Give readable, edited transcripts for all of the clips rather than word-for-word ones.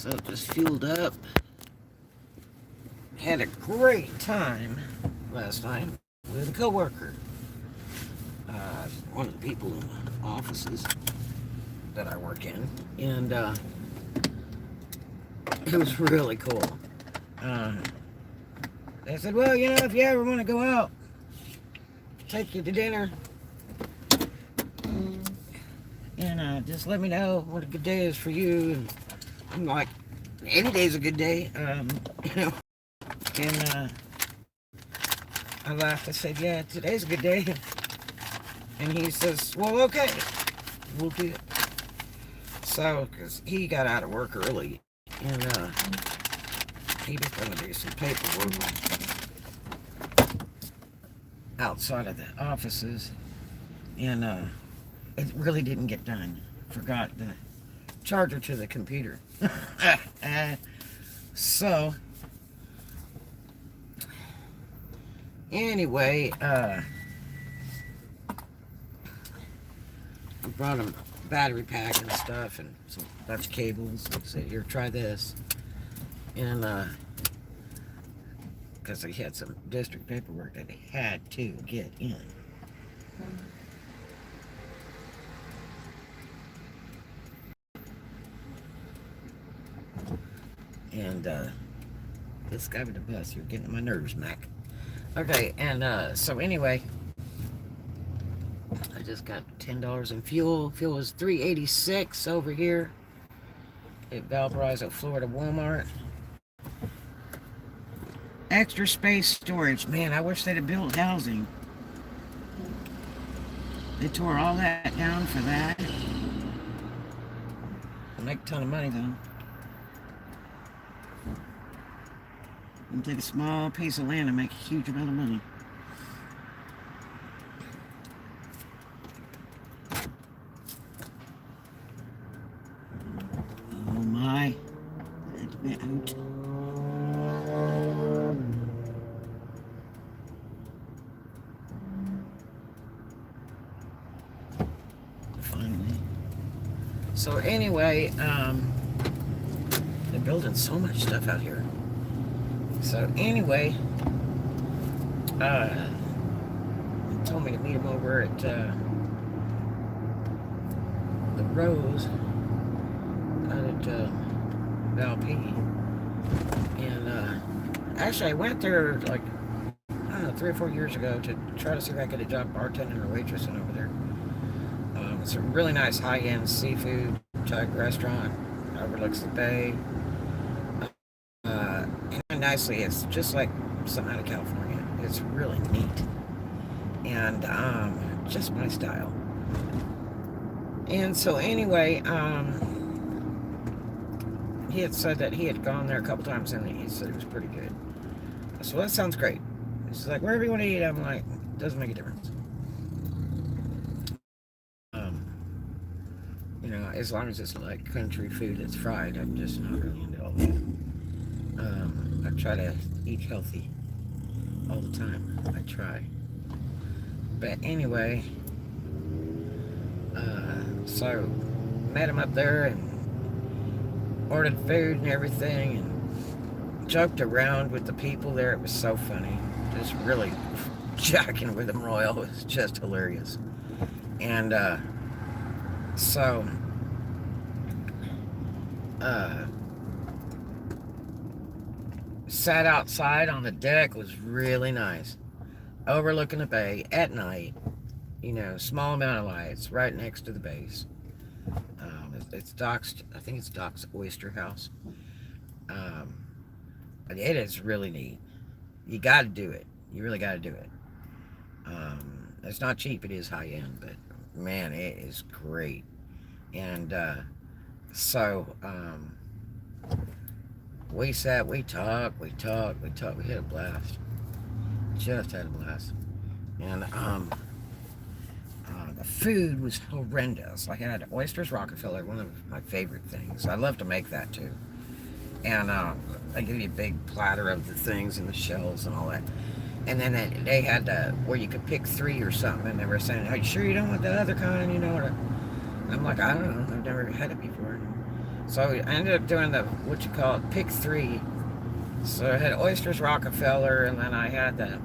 So just fueled up. Had a great time last night with a coworker. One of the people in the offices that I work in, and it was really cool. They said, well, if you ever want to go out, take you to dinner, and just let me know what a good day is for you. And I'm like, any day's a good day, and I laughed. I said, yeah, today's a good day. And he says, well, okay, we'll do it. So, because he got out of work early, and he was going to do some paperwork outside of the offices, and it really didn't get done. Forgot the charger to the computer. So, anyway, I brought him a battery pack and stuff and some bunch of cables. I said, here, try this. And because he had some district paperwork that he had to get in. And this guy with the bus, you're getting on my nerves, Mac. Okay, and so anyway, I just got $10 in fuel. Fuel is $3.86 over here at Valparaiso, Florida Walmart. Extra space storage. Man, I wish they'd have built housing. They tore all that down for that. They'll make a ton of money though. You can take a small piece of land and make a huge amount of money. Oh my. Let me out. Finally. So anyway, they're building so much stuff out here. So anyway, they told me to meet him over at the Rose out at Valp. And actually I went there like, I don't know, 3 or 4 years ago to try to see if I could get a job bartending or waitressing over there. It's a really nice high-end seafood type restaurant, overlooks the bay. And nicely, it's just like something out of California. It's really neat, and just my style. And so anyway, he had said that he had gone there a couple times and he said it was pretty good. So that sounds great. He's like, wherever you want to eat, I'm like, doesn't make a difference. As long as it's like country food that's fried, I'm just not really into all that. I try to eat healthy all the time. I try. But anyway, so met him up there and ordered food and everything and joked around with the people there. It was so funny. Just really jacking with them royal. It was just hilarious. And so sat outside on the deck. Was really nice, overlooking the bay at night. Small amount of lights right next to the base. It's Doc's, I think it's Doc's Oyster House. But it is really neat. You got to do it. You really got to do it. It's not cheap. It is high end, but man, it is great. And so we sat, we talked. We had a blast. Just had a blast. And the food was horrendous. I had oysters Rockefeller, one of my favorite things. I love to make that too. And they give you a big platter of the things and the shells and all that. And then they had where you could pick 3 or something, and they were saying, "Are you sure you don't want the other kind?" And I'm like, I don't know. I've never had it before. So I ended up doing the, what you call it, pick three. So I had Oysters Rockefeller, and then I had the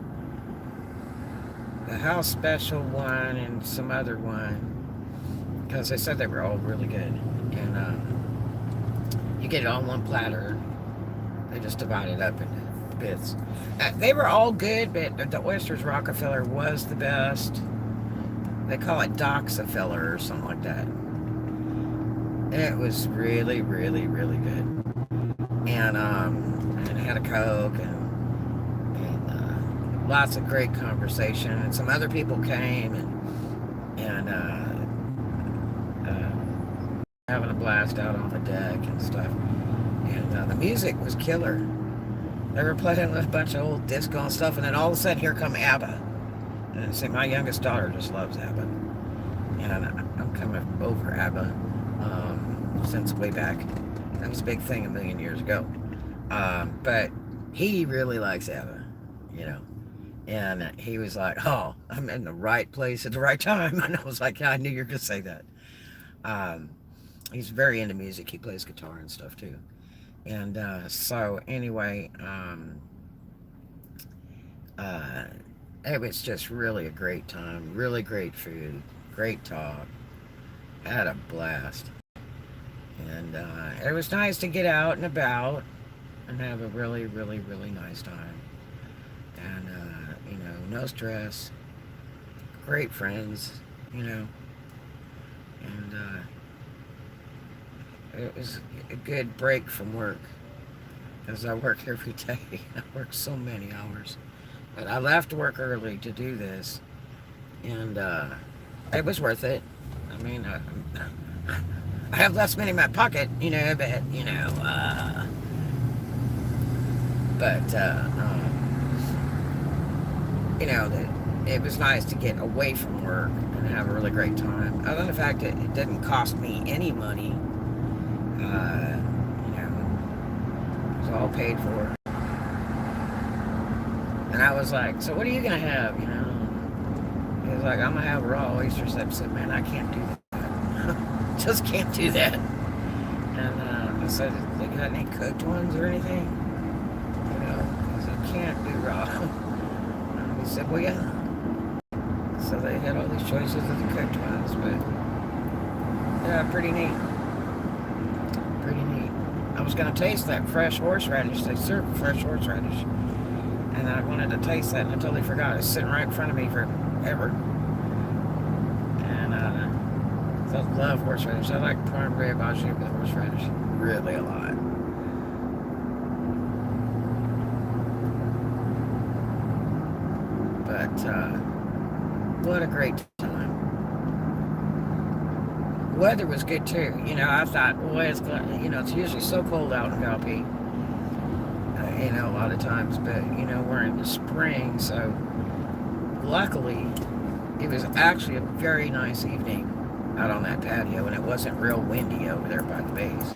house special one and some other one, because they said they were all really good. And you get it on one platter. They just divide it up into bits. They were all good, but the Oysters Rockefeller was the best. They call it Doxafeller or something like that. It was really, really, really good. And I had a Coke and lots of great conversation. And some other people came and having a blast out on the deck and stuff. And the music was killer. They were playing a bunch of old disco and stuff, and then all of a sudden here come ABBA. And see, my youngest daughter just loves ABBA. And I'm coming over ABBA since way back. That was a big thing a million years ago. But he really likes ABBA, you know. And he was like, oh, I'm in the right place at the right time. And I was like, yeah, I knew you were going to say that. He's very into music. He plays guitar and stuff too. And so anyway, it was just really a great time. Really great food. Great talk. Had a blast. And it was nice to get out and about and have a really, really, really nice time. And, you know, no stress. Great friends, you know. And it was a good break from work, because I work every day. I work so many hours. But I left work early to do this, and it was worth it. I mean, I have less money in my pocket, you know, but, you know, you know, it was nice to get away from work and have a really great time. Other than the fact that it didn't cost me any money, you know, it was all paid for. And I was like, so what are you going to have, you know? He was like, I'm going to have raw oysters. I said, man, I can't do that. Just can't do that. And I said, they got any cooked ones or anything? You know, I said, can't do raw. And he said, well, yeah. So they had all these choices of the cooked ones, but yeah, pretty neat. Pretty neat. I was going to taste that fresh horseradish. They served fresh horseradish. And I wanted to taste that, and I totally forgot. It's sitting right in front of me forever. And I love horseradish. I like prime rib au jus with horseradish really a lot. But what a great time. Weather was good too. You know, I thought, boy, it's going. You know, it's usually so cold out in Valpy. You know, a lot of times, but you know, we're in the spring, so luckily it was actually a very nice evening out on that patio, and it wasn't real windy over there by the base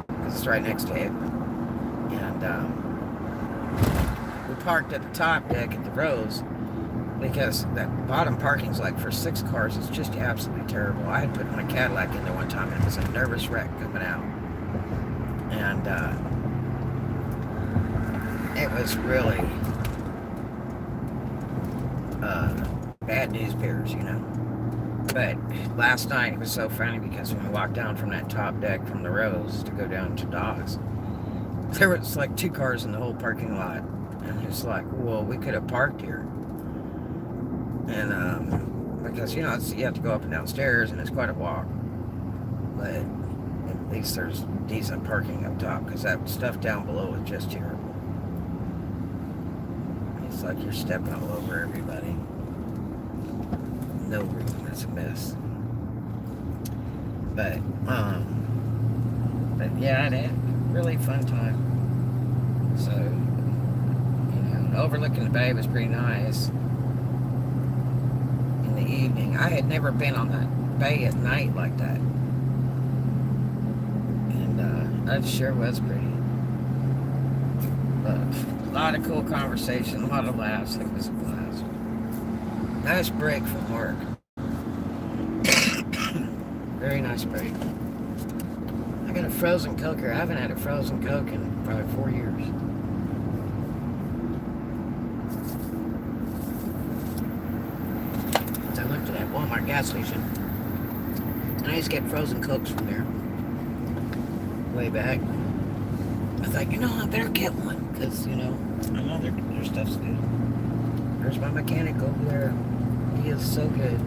because it's right next to it. And we parked at the top deck at the Rose because that bottom parking's like for 6 cars. It's just absolutely terrible. I had put my Cadillac in there one time, and it was a nervous wreck coming out. And it was really bad news bears, you know. But last night it was so funny because when we walked down from that top deck from the Rose to go down to docks, there was like 2 cars in the whole parking lot. And it's like, well, we could have parked here. And because, you know, you have to go up and down stairs and it's quite a walk. But at least there's decent parking up top, because that stuff down below is just terrible. It's like you're stepping all over everybody. No room. It's a mess. But yeah, I had a really fun time. So, you know, overlooking the bay was pretty nice in the evening. I had never been on the bay at night like that. And that sure was pretty. But a lot of cool conversation, a lot of laughs. It was a blast. Nice break from work. Very nice break. I got a frozen Coke here. I haven't had a frozen Coke in probably 4 years. So I looked at that Walmart gas station, and I used to get frozen Cokes from there way back. I thought, I better get one, because, I know their stuff's good. There's my mechanic over there. He is so good.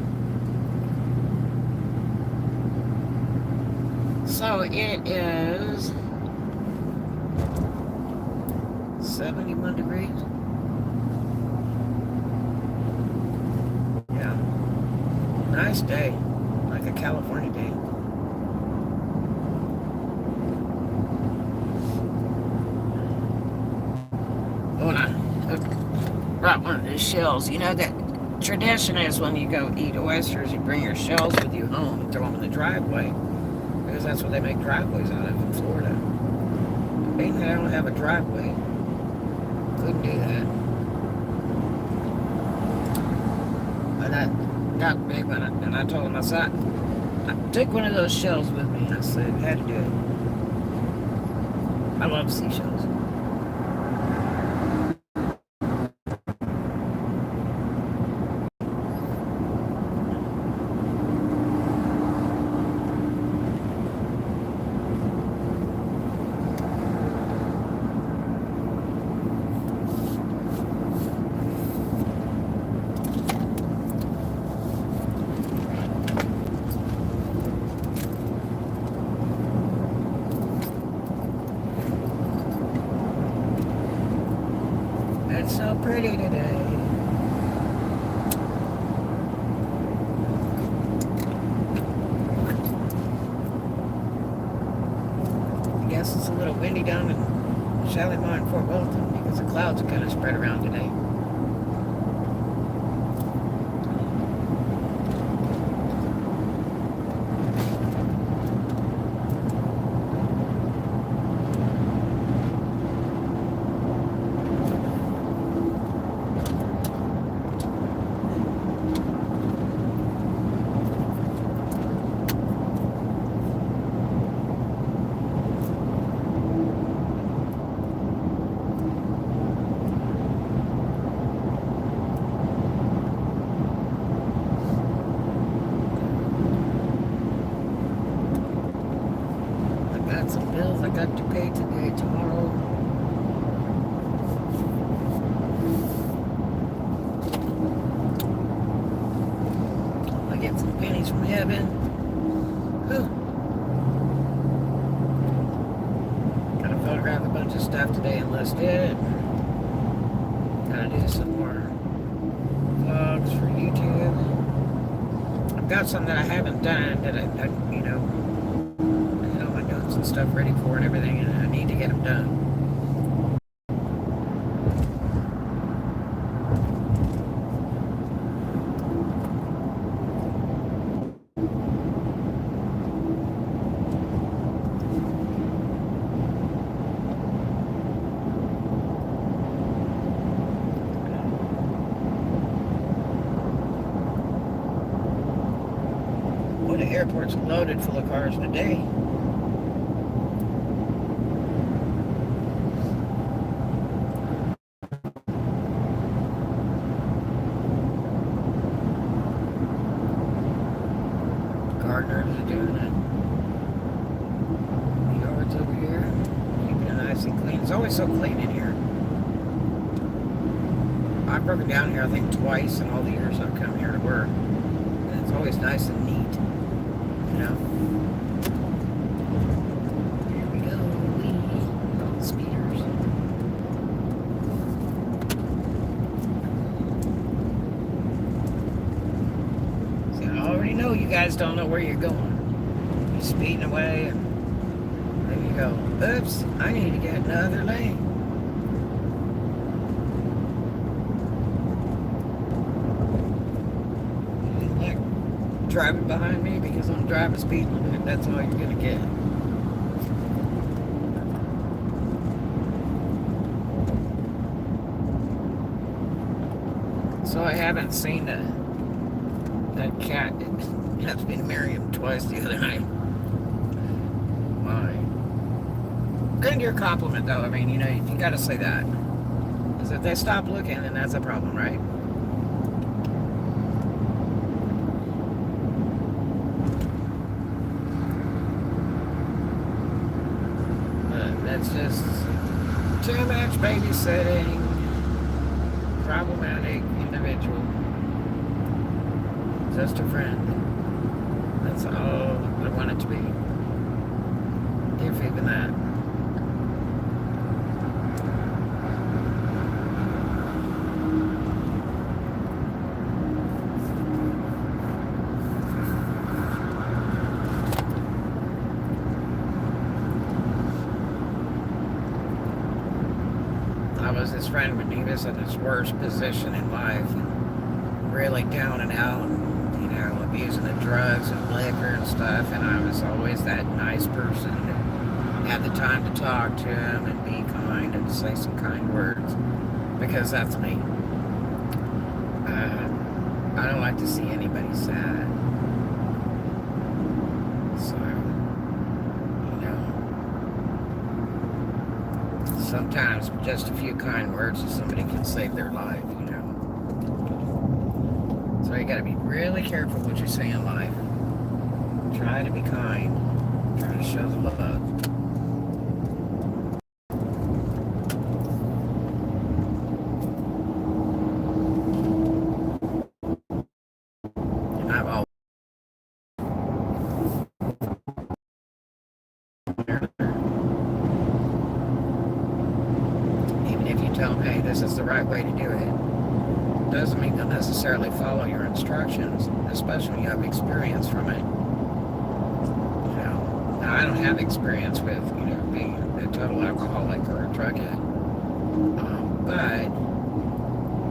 So it is 71 degrees. Yeah. Nice day. Like a California day. Oh, and I brought one of these shells. That tradition is when you go eat oysters, you bring your shells with you home and throw them in the driveway. Because that's what they make driveways out of in Florida. Being that I don't have a driveway, couldn't do that. But I got big one, and I told him, I said, I took one of those shells with me, and I said, I had to do it. I love seashells. It's so pretty today. I guess it's a little windy down in Shalimar and Fort Wilton because the clouds are kind of spread around today. Some bills I got to pay today, tomorrow. I get some pennies from heaven. Whew. Gotta photograph a bunch of stuff today and list it. Gotta do some more vlogs for YouTube. I've got some that I haven't done that I and stuff ready for and everything, and I need to get them done. Well, the airport's loaded full of cars today. Gardeners are doing it. The yard's over here. Keeping it nice and clean. It's always so clean in here. I've broken down here, I think, twice in all the years I've come here to work. And it's always nice and neat. Here we go. All the speeders. See, I already know you guys don't know where you're going. You're speeding away, and there you go. Oops, I need to get another lane. Driving behind me because I'm driving speed limit. That's all you're gonna get. So I haven't seen that cat. It has been marry him twice the other night. my. Good your compliment, though. I mean, you know, you got to say that. Because if they stop looking, then that's a problem, right? But that's just too much babysitting. Problematic individual. Just a friend. That's all I want it to be. If even that. I was his friend when he was in his worst position in life, and really down and out, and, you know, abusing the drugs and liquor and stuff, and I was always that nice person that had the time to talk to him and be kind and say some kind words, because that's me. I don't like to see anybody sad. So, you know, sometimes just a few kind words to somebody can save their life, you know. So you gotta be really careful what you say in life. Try to be kind. Try to show the love. And I've always, even if you tell them, hey, this is the right way to do it, doesn't mean they'll necessarily follow your instructions, especially when you have experience from it. You know, now I don't have experience with, you know, being a total alcoholic or a drug addict, but,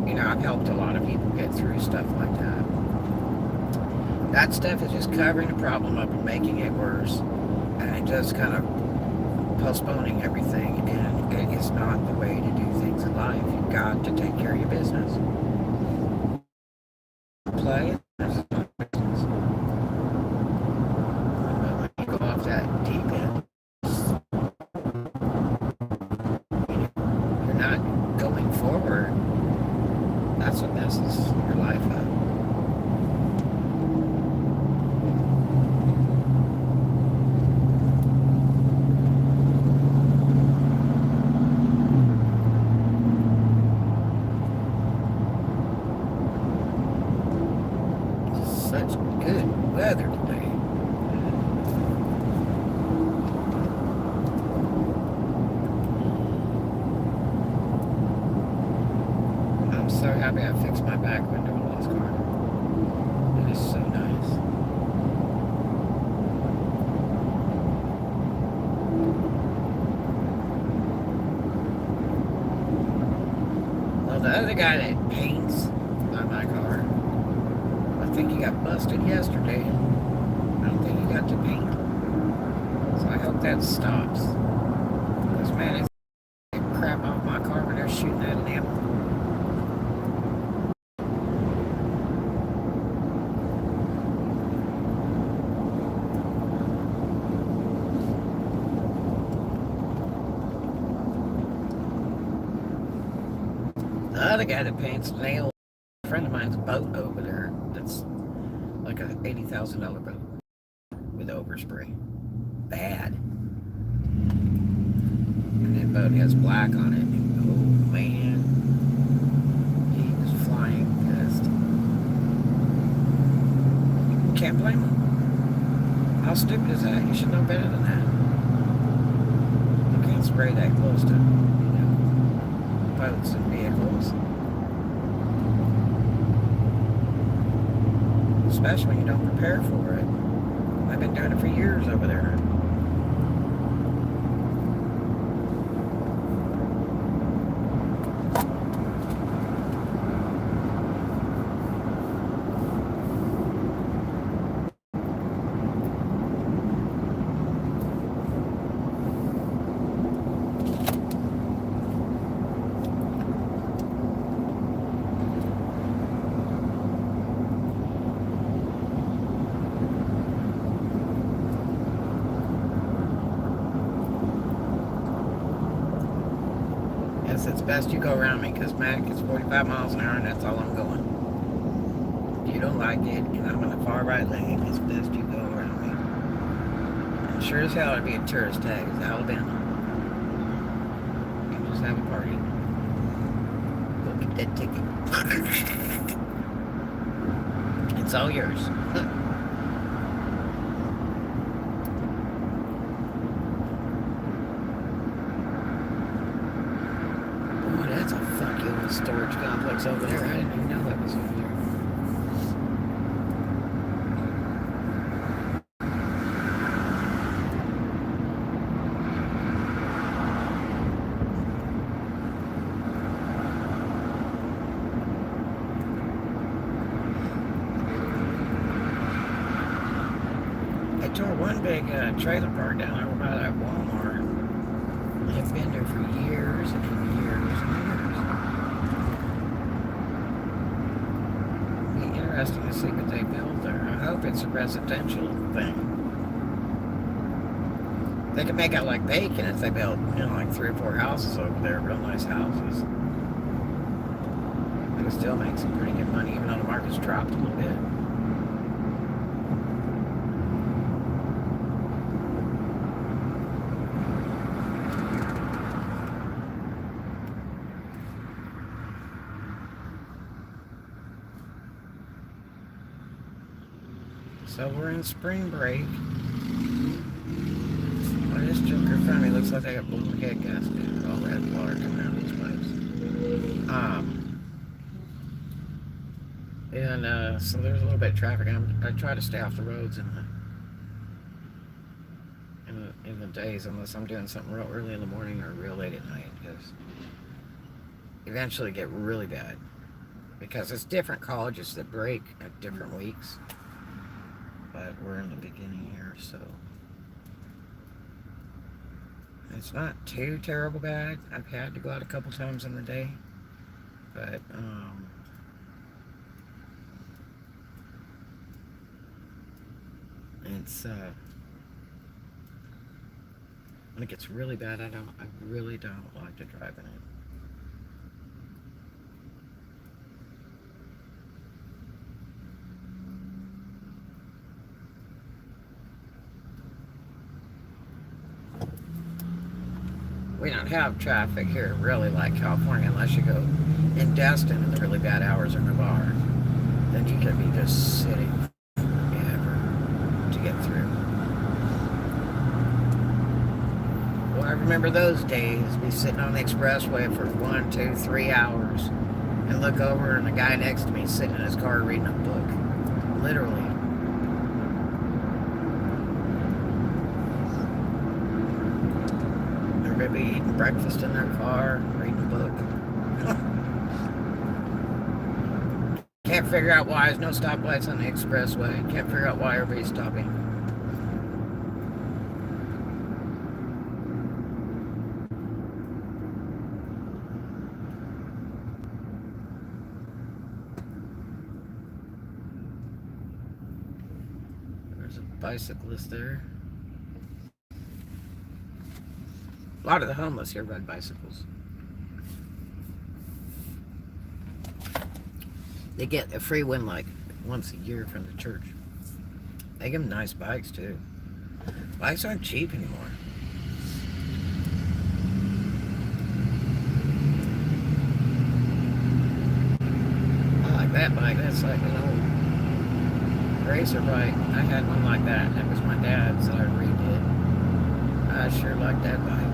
you know, I've helped a lot of people get through stuff like that. That stuff is just covering the problem up and making it worse, and just kind of postponing everything, and it is not the way to do things in life. You've got to take care of your business. Play. There's no business. But when you go off that deep end, you're not going forward. That's what messes your life up. Such good weather today. I'm so happy I fixed my back window in this car. It is so nice. Well, the other guy that paints on my car, I think he got busted yesterday. I don't think he got to paint. So I hope that stops. Because, man, it's crap off my car when they're shooting at an amp. The other guy that paints nails, a friend of mine's boat over there that's like a $80,000 boat with overspray. Bad. And that boat has black on it. And, oh man, he was flying pissed. Can't blame him. How stupid is that? You should know better than that. You can't spray that close to, you know, boats and vehicles. Especially when you don't prepare for it. I've been doing it for years over there. said, it's best you go around me, because Mac is 45 miles an hour, and that's all I'm going. If you don't like it, and I'm in the far right lane, it's best you go around me. And sure as hell, it'd be a tourist tag. It's Alabama. You can just have a party. Go get that ticket. It's all yours. Oh, that's a funky little storage complex over there. I didn't even know that was over there. Tore one big trailer park down over by that Walmart. It's been there for years and years and years. It'd be interesting to see what they build there. I hope it's a residential thing. They could make out like bacon if they built, like 3 or 4 houses over there, real nice houses. They could still make some pretty good money, even though the market's dropped a little bit. So we're in spring break. Well, this Joker family looks like they got blown head gasket. All that water coming out of these pipes. So there's a little bit of traffic. I try to stay off the roads in the days, unless I'm doing something real early in the morning or real late at night, because eventually get really bad. Because it's different colleges that break at different weeks. But we're in the beginning here, so it's not too terrible bad. I've had to go out a couple times in the day, but it's when it gets really bad, I really don't like to drive in it. We don't have traffic here really like California, unless you go in Destin in the really bad hours or Navarre. Then you could be just sitting forever to get through. Well, I remember those days, be sitting on the expressway for 1, 2, 3 hours and look over and the guy next to me sitting in his car reading a book. Literally. Be eating breakfast in their car, reading a book. Can't figure out why there's no stoplights on the expressway. Can't figure out why everybody's stopping. There's a bicyclist there. A lot of the homeless here ride bicycles. They get a free win like once a year from the church. They give them nice bikes too. Bikes aren't cheap anymore. I like that bike. That's like an old racer bike. I had one like that. That was my dad's that I redid. I sure like that bike.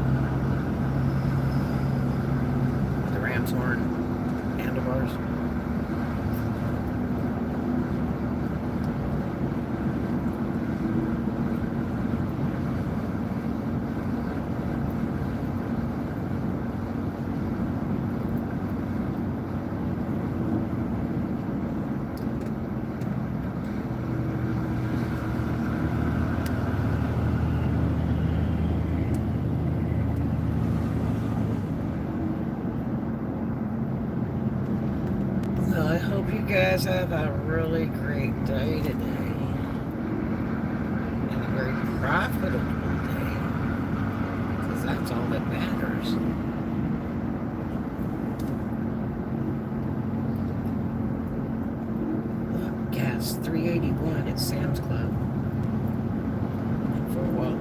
Ram's horn handlebars. I hope you guys have a really great day today. And a very profitable day. Because that's all that matters. was $3.81 at Sam's Club for a while.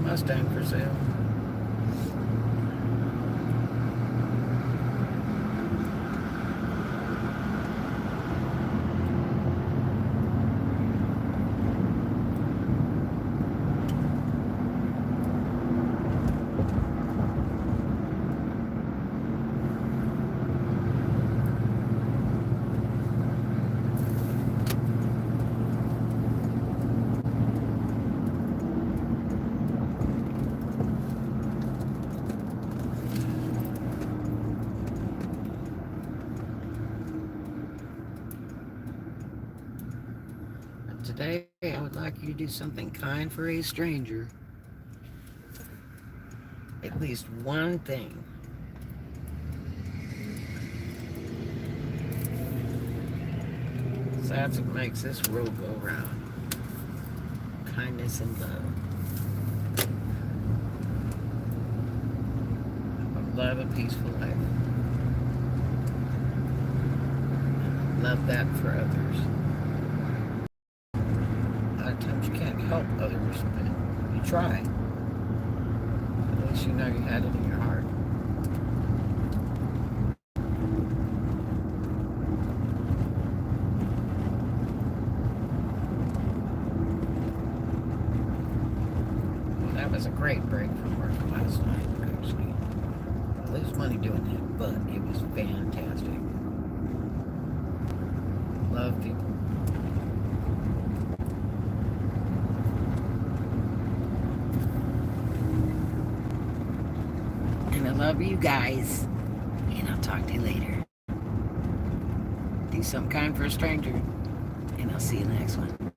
Mustang for sale. Today, I would like you to do something kind for a stranger. At least one thing. So that's what makes this world go round. Kindness and love. Love a peaceful life. Love that for others. A lot of times you can't help others, but you try. At least you know you had it in your heart. Well, that was a great break from work last night, actually. I lose money doing that, but it was fantastic. Love people. And I love you guys. And I'll talk to you later. Do something kind for a stranger. And I'll see you in the next one.